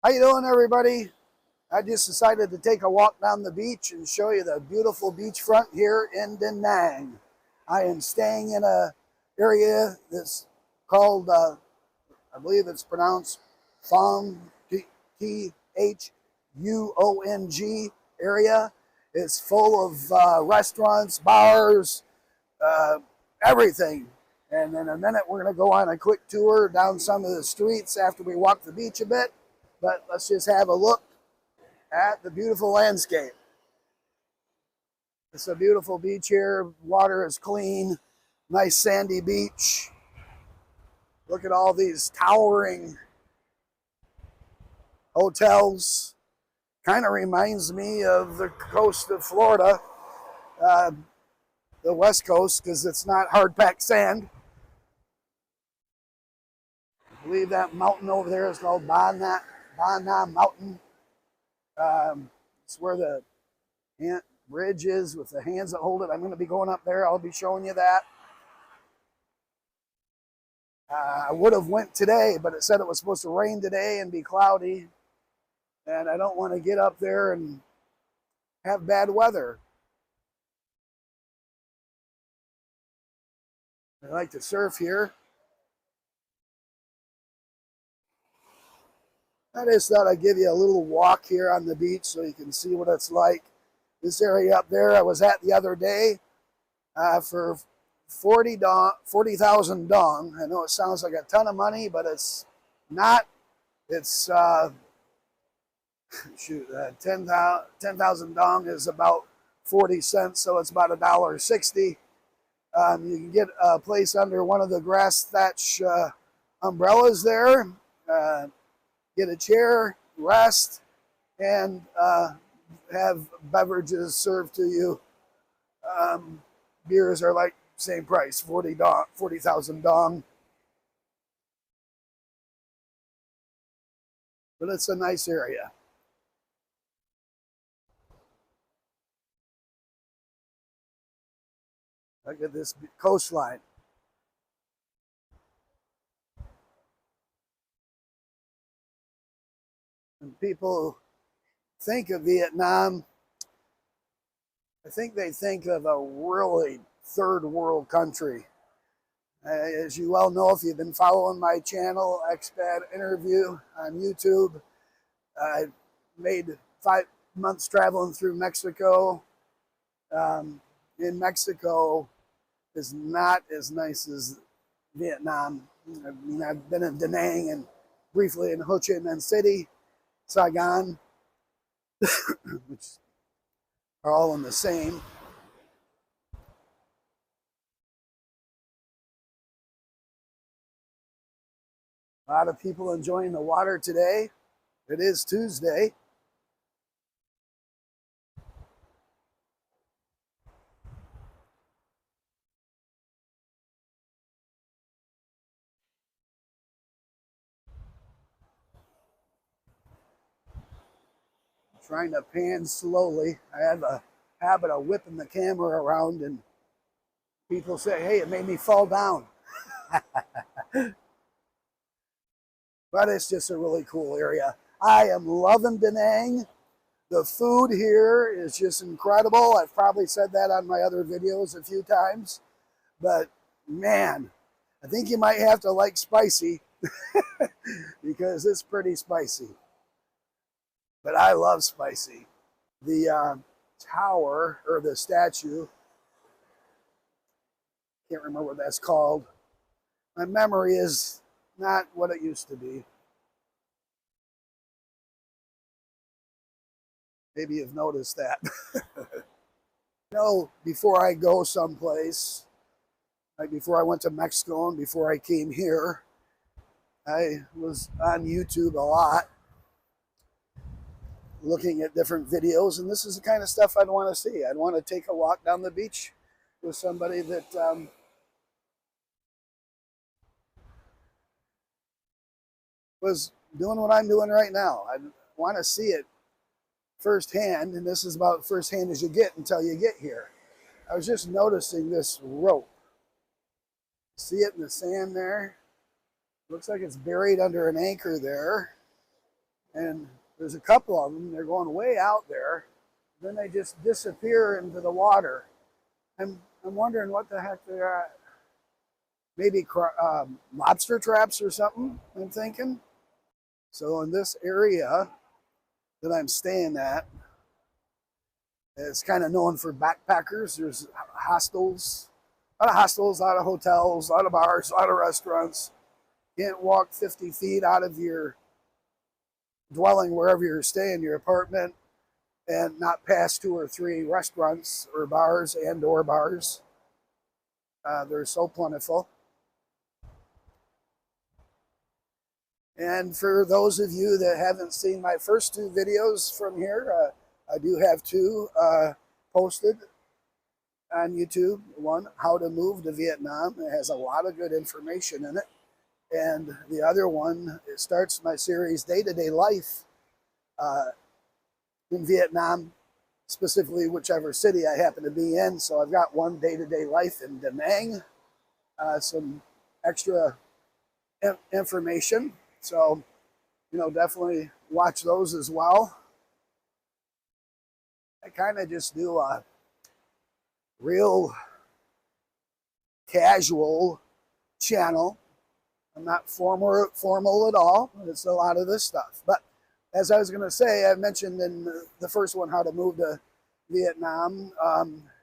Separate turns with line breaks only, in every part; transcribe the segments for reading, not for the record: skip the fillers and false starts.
How you doing, everybody? I just decided to take a walk down the beach and show you the beautiful beachfront here in Da Nang. I am staying in a area that's called, I believe it's pronounced Thuong, Thuong area. It's full of restaurants, bars, uh, everything. And in a minute, we're going to go on a quick tour down some of the streets after we walk the beach a bit. But let's just have a look at the beautiful landscape. It's a beautiful beach here. Water is clean, nice sandy beach. Look at all these towering hotels. Kind of reminds me of the coast of Florida, uh, the west coast, because it's not hard-packed sand. I believe that mountain over there is called Bana Mountain. It's where the bridge is with the hands that hold it. I'm going to be going up there. I'll be showing you that. I would have went today, but it said it was supposed to rain today and be cloudy. And I don't want to get up there and have bad weather. I like to surf here. I just thought I'd give you a little walk here on the beach so you can see what it's like. This area up there I was at the other day for 40,000 dong. I know it sounds like a ton of money, but it's not. It's shoot, 10,000 dong is about 40 cents, so it's about $1.60. You can get a place under one of the grass thatch umbrellas there, get a chair, rest, and have beverages served to you. Beers are like same price, 40,000 dong. But it's a nice area. Look at this coastline. When people think of Vietnam, I think they think of a really third world country. As you well know, if you've been following my channel, ExpatInterview on YouTube, I made 5 months traveling through Mexico. In Mexico is not as nice as Vietnam. I mean, I've been in Da Nang and briefly in Ho Chi Minh City, Saigon, which are all in the same. A lot of people enjoying the water today. It is Tuesday. Trying to pan slowly. I have a habit of whipping the camera around and people say, hey, it made me fall down. But it's just a really cool area. I am loving Da Nang. The food here is just incredible. I've probably said that on my other videos a few times. But man, I think you might have to like spicy because it's pretty spicy. But I love spicy. The tower or the statue, can't remember what that's called. My memory is not what it used to be. Maybe you've noticed that. You know, before I go someplace, like before I went to Mexico and before I came here, I was on YouTube a lot, looking at different videos, and this is the kind of stuff I'd want to see. I'd want to take a walk down the beach with somebody that was doing what I'm doing right now. I want to see it firsthand, and this is about firsthand as you get until you get here. I was just noticing this rope. See it in the sand there? Looks like it's buried under an anchor there. And there's a couple of them, they're going way out there. Then they just disappear into the water. I'm wondering what the heck they're at. Maybe lobster traps or something, I'm thinking. So in this area that I'm staying at, it's kind of known for backpackers. There's hostels, a lot of hotels, a lot of bars, a lot of restaurants. Can't walk 50 feet out of your dwelling, wherever you're staying, your apartment, and not pass 2 or 3 restaurants or bars and/or bars. They're so plentiful. And for those of you that haven't seen my first 2 videos from here, I do have 2 posted on YouTube. One, how to move to Vietnam. It has a lot of good information in it. And the other one, it starts my series, Day-to-Day Life in Vietnam, specifically whichever city I happen to be in. So I've got one, Day-to-Day Life in Da Nang, some extra information. So, definitely watch those as well. I kind of just do a real casual channel. I'm not formal at all. It's a lot of this stuff. But as I was going to say, I mentioned in the first one how to move to Vietnam.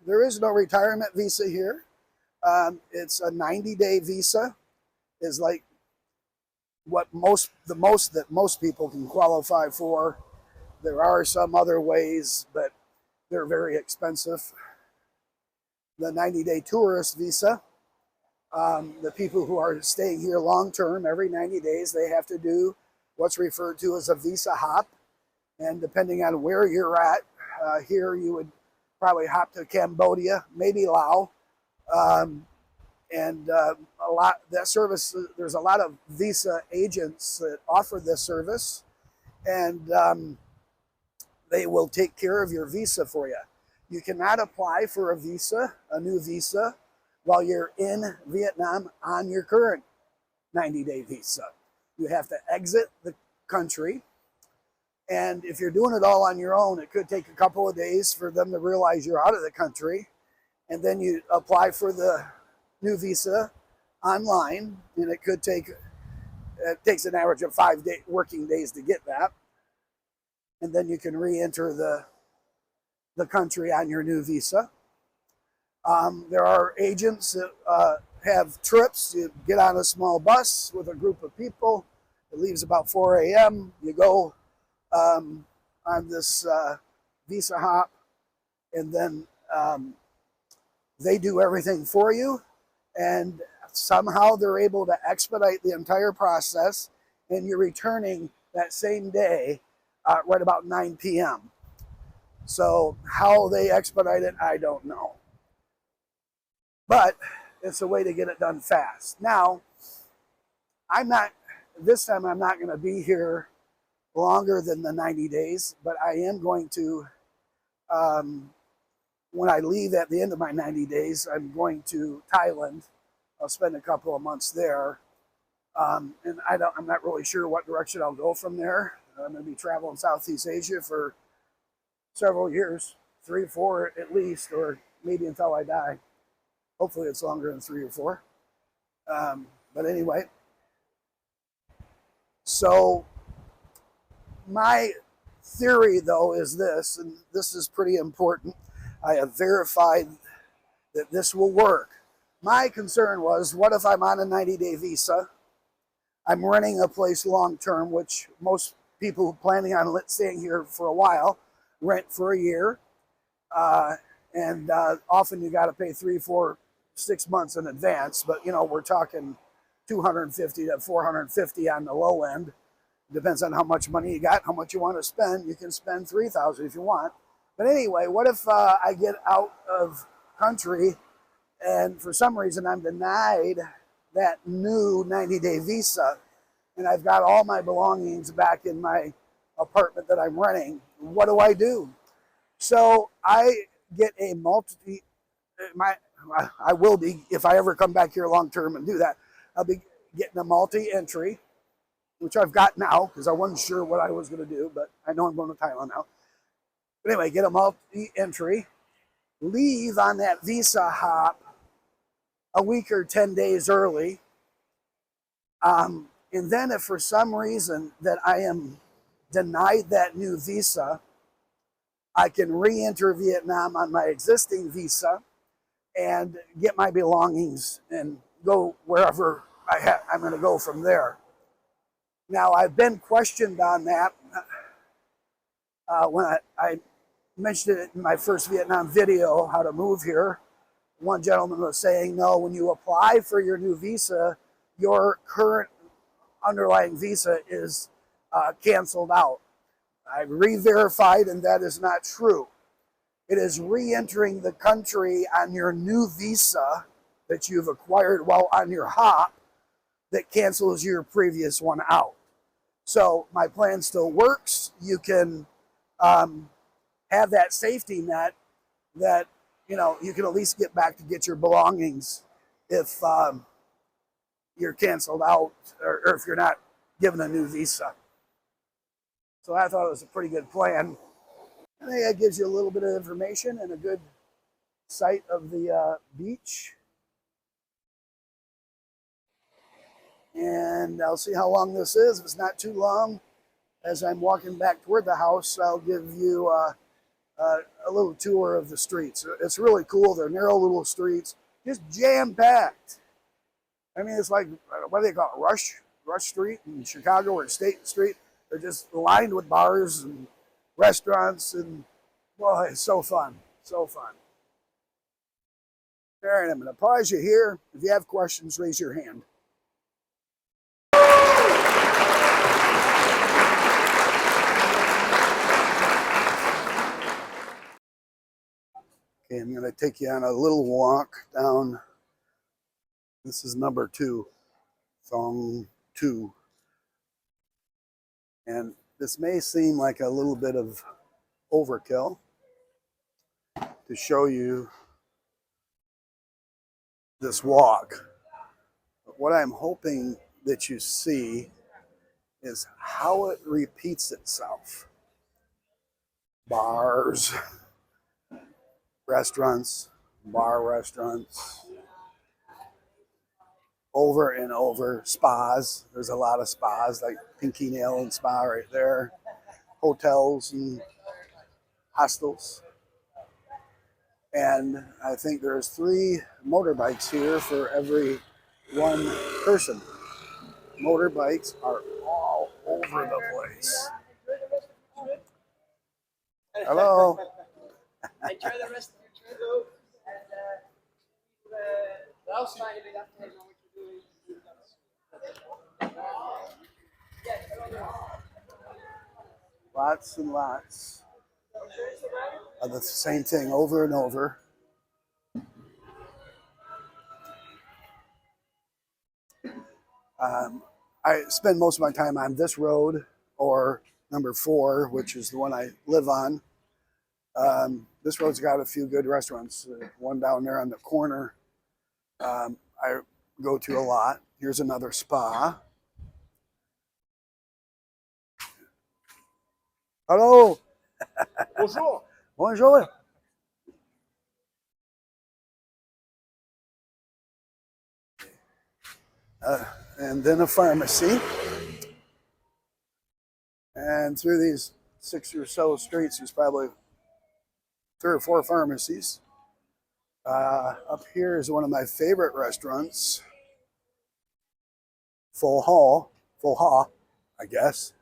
There is no retirement visa here. It's a 90-day visa. Is like the most that most people can qualify for. There are some other ways, but they're very expensive. The 90-day tourist visa, the people who are staying here long term, every 90 days, they have to do what's referred to as a visa hop. And depending on where you're at, here you would probably hop to Cambodia, maybe Laos. And a lot that service, there's a lot of visa agents that offer this service, and they will take care of your visa for you. You cannot apply for a new visa, while you're in Vietnam on your current 90-day visa. You have to exit the country, and if you're doing it all on your own, it could take a couple of days for them to realize you're out of the country, and then you apply for the new visa online, and it takes an average of 5 working days to get that, and then you can re-enter the country on your new visa. There are agents that have trips. You get on a small bus with a group of people. It leaves about 4 a.m. You go on this visa hop, and then they do everything for you. And somehow they're able to expedite the entire process, and you're returning that same day right about 9 p.m. So how they expedite it, I don't know. But it's a way to get it done fast. Now, this time I'm not going to be here longer than the 90 days, but I am going to, when I leave at the end of my 90 days, I'm going to Thailand. I'll spend a couple of months there. And I'm not really sure what direction I'll go from there. I'm going to be traveling Southeast Asia for several years, 3 or 4 at least, or maybe until I die. Hopefully it's longer than 3 or 4. But anyway, so my theory, though, is this, and this is pretty important. I have verified that this will work. My concern was, what if I'm on a 90-day visa? I'm renting a place long-term, which most people planning on staying here for a while rent for a year. And often you got to pay 3, 4, 6 months in advance. But, we're talking $250 to $450 on the low end. Depends on how much money you got, how much you want to spend. You can spend $3,000 if you want. But anyway, what if I get out of country and for some reason I'm denied that new 90-day visa, and I've got all my belongings back in my apartment that I'm renting? What do? So I get a I will be, if I ever come back here long term and do that, I'll be getting a multi-entry. which I've got now because I wasn't sure what I was going to do, but I know I'm going to Thailand now. But anyway, get a multi-entry, leave on that visa hop a week or 10 days early. And then if for some reason that I am denied that new visa, I can re-enter Vietnam on my existing visa and get my belongings and go wherever I'm going to go from there. Now, I've been questioned on that when I mentioned it in my first Vietnam video, how to move here. One gentleman was saying, no, when you apply for your new visa, your current underlying visa is canceled out. I re-verified, and that is not true. It is re-entering the country on your new visa that you've acquired while on your hop that cancels your previous one out. So my plan still works. You can have that safety net that, you know, you can at least get back to get your belongings if you're canceled out or if you're not given a new visa. So I thought it was a pretty good plan. I think that gives you a little bit of information and a good sight of the beach. And I'll see how long this is. If it's not too long, as I'm walking back toward the house, I'll give you a little tour of the streets. It's really cool. They're narrow little streets, just jam-packed. I mean, it's like, what do they call it, Rush Street in Chicago, or State Street. They're just lined with bars and restaurants, and boy, it's so fun, so fun. All right, I'm going to pause you here. If you have questions, raise your hand. Okay, I'm going to take you on a little walk down. This is number 2, Thuong 2. And this may seem like a little bit of overkill to show you this walk. But what I'm hoping that you see is how it repeats itself. Bars, restaurants, bar restaurants, over and over. Spas, there's a lot of spas, like Pinky Nail and Spa right there. Hotels and hostels. And I think there's 3 motorbikes here for every one person. Motorbikes are all over the place. Hello.
Enjoy the rest of your trip. And I'll sign it after I know what you're doing.
Lots and lots of the same thing over and over. I spend most of my time on this road, or number 4, which is the one I live on. This road's got a few good restaurants. One down there on the corner I go to a lot. Here's another spa. Hello.
Bonjour.
Bonjour. And then a pharmacy. And through these 6 or so streets, there's probably 3 or 4 pharmacies. Up here is one of my favorite restaurants, Pho Ha, I guess.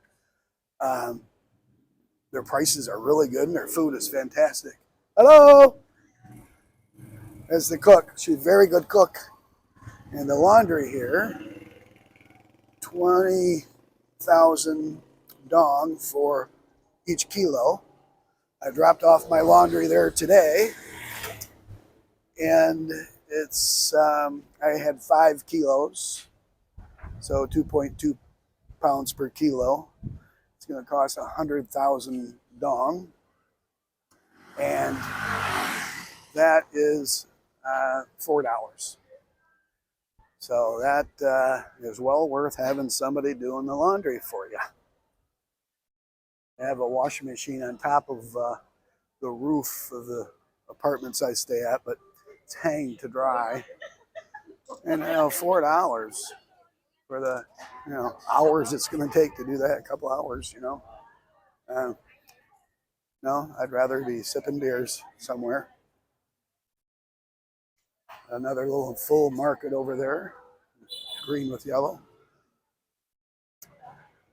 Their prices are really good and their food is fantastic. Hello! There's the cook. She's a very good cook. And the laundry here, 20,000 dong for each kilo. I dropped off my laundry there today, and it's I had 5 kilos, so 2.2 pounds per kilo. It's going to cost 100,000 dong, and that is $4. So that is well worth having somebody doing the laundry for you. I have a washing machine on top of the roof of the apartments I stay at, but it's hanging to dry. And $4 for the hours it's going to take to do that, a couple hours, no, I'd rather be sipping beers somewhere. Another little full market over there, green with yellow.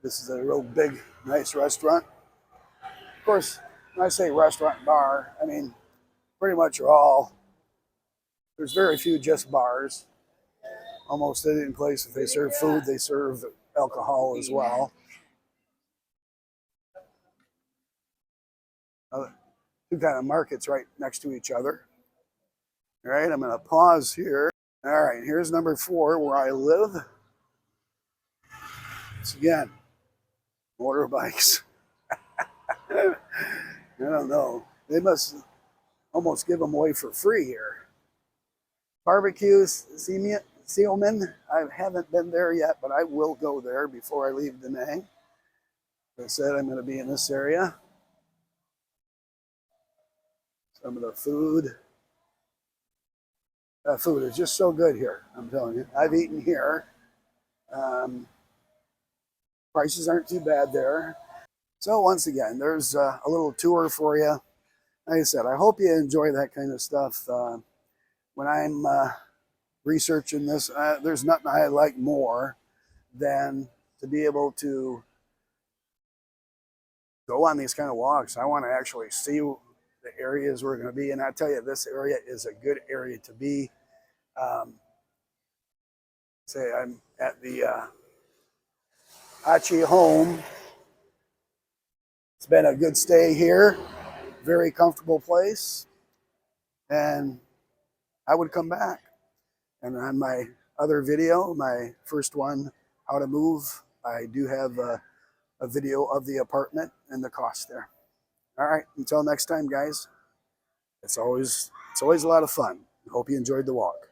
This is a real big, nice restaurant. Of course, when I say restaurant bar, I mean pretty much there's very few just bars. Almost any place, if they serve food, they serve alcohol as well. Two kind of markets right next to each other. All right, I'm going to pause here. All right, here's number 4 where I live. It's again, motorbikes. I don't know. They must almost give them away for free here. Barbecues, Sealman. I haven't been there yet, but I will go there before I leave Da Nang. As I said, I'm going to be in this area. Some of the food. Food is just so good here, I'm telling you. I've eaten here. Prices aren't too bad there. So once again, there's a little tour for you. Like I said, I hope you enjoy that kind of stuff. When I'm researching this, there's nothing I like more than to be able to go on these kind of walks. I want to actually see the areas we're going to be in. I tell you, this area is a good area to be. Say I'm at the Hachi home. It's been a good stay here. Very comfortable place. And I would come back. And on my other video, my first one, how to move, I do have a video of the apartment and the cost there. All right, until next time, guys. It's always a lot of fun. Hope you enjoyed the walk.